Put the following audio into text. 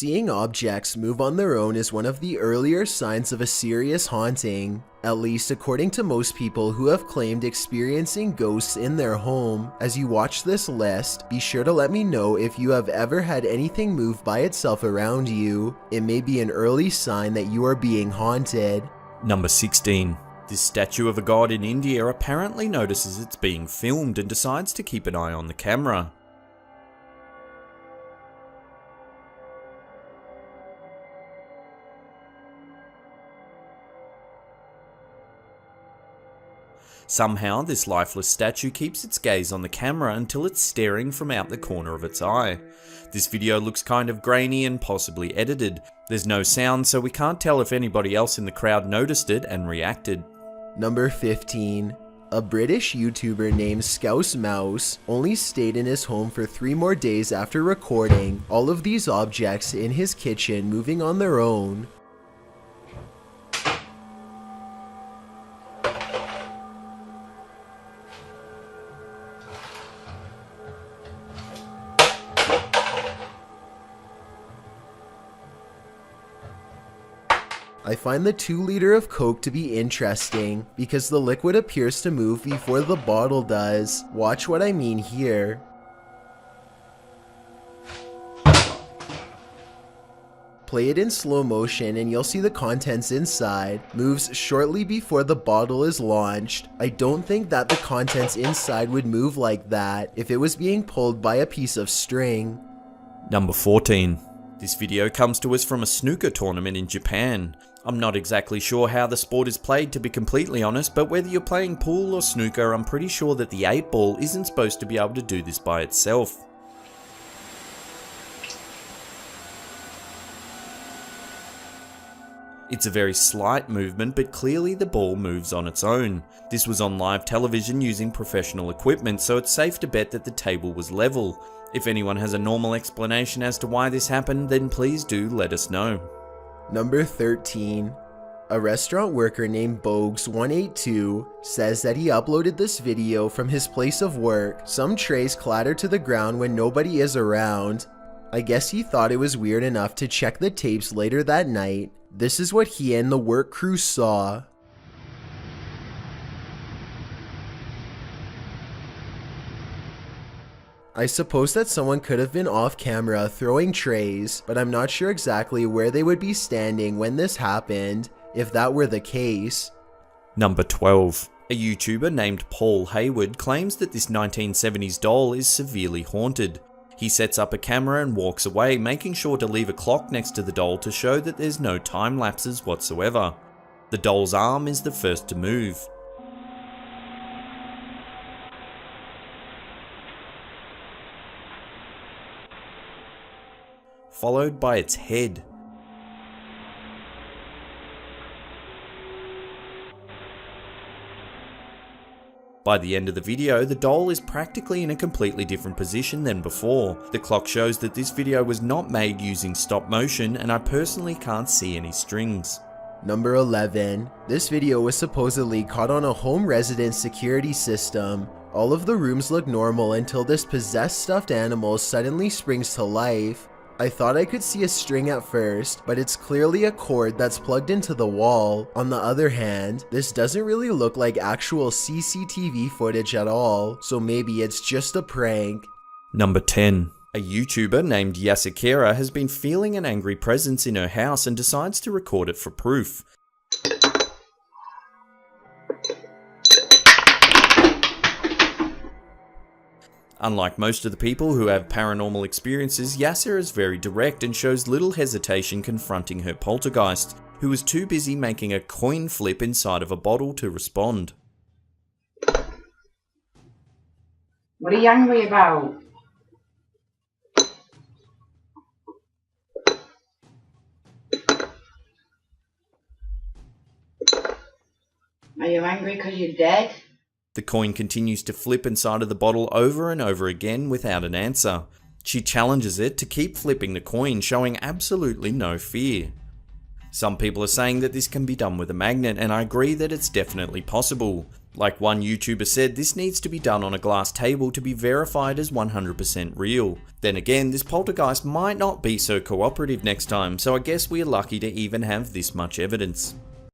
Seeing objects move on their own is one of the earlier signs of a serious haunting, at least according to most people who have claimed experiencing ghosts in their home. As you watch this list, be sure to let me know if you have ever had anything move by itself around you. It may be an early sign that you are being haunted. Number 16. This statue of a god in India apparently notices it's being filmed and decides to keep an eye on the camera. Somehow, this lifeless statue keeps its gaze on the camera until it's staring from out the corner of its eye. This video looks kind of grainy and possibly edited. There's no sound, so we can't tell if anybody else in the crowd noticed it and reacted. Number 15. A British YouTuber named Scouse Mouse only stayed in his home for 3 more days after recording all of these objects in his kitchen moving on their own. I find the 2-liter of Coke to be interesting because the liquid appears to move before the bottle does. Watch what I mean here. Play it in slow motion and you'll see the contents inside moves shortly before the bottle is launched. I don't think that the contents inside would move like that if it was being pulled by a piece of string. Number 14. This video comes to us from a snooker tournament in Japan. I'm not exactly sure how the sport is played, to be completely honest, but whether you're playing pool or snooker, I'm pretty sure that the 8 ball isn't supposed to be able to do this by itself. It's a very slight movement, but clearly the ball moves on its own. This was on live television using professional equipment, so it's safe to bet that the table was level. If anyone has a normal explanation as to why this happened, then please do let us know. Number 13. A restaurant worker named Bogues182 says that he uploaded this video from his place of work. Some trays clatter to the ground when nobody is around. I guess he thought it was weird enough to check the tapes later that night. This is what he and the work crew saw. I suppose that someone could have been off camera throwing trays, but I'm not sure exactly where they would be standing when this happened, if that were the case. Number 12. A YouTuber named Paul Hayward claims that this 1970s doll is severely haunted. He sets up a camera and walks away, making sure to leave a clock next to the doll to show that there's no time lapses whatsoever. The doll's arm is the first to move. Followed by its head. By the end of the video, the doll is practically in a completely different position than before. The clock shows that this video was not made using stop motion, and I personally can't see any strings. Number 11. This video was supposedly caught on a home resident security system. All of the rooms look normal until this possessed stuffed animal suddenly springs to life. I thought I could see a string at first, but it's clearly a cord that's plugged into the wall. On the other hand, this doesn't really look like actual CCTV footage at all, so maybe it's just a prank. Number 10. A YouTuber named Yasakira has been feeling an angry presence in her house and decides to record it for proof. Unlike most of the people who have paranormal experiences, Yasser is very direct and shows little hesitation confronting her poltergeist, who was too busy making a coin flip inside of a bottle to respond. What are you angry about? Are you angry because you're dead? The coin continues to flip inside of the bottle over and over again without an answer. She challenges it to keep flipping the coin, showing absolutely no fear. Some people are saying that this can be done with a magnet, and I agree that it's definitely possible. Like one YouTuber said, this needs to be done on a glass table to be verified as 100% real. Then again, this poltergeist might not be so cooperative next time, so I guess we're lucky to even have this much evidence.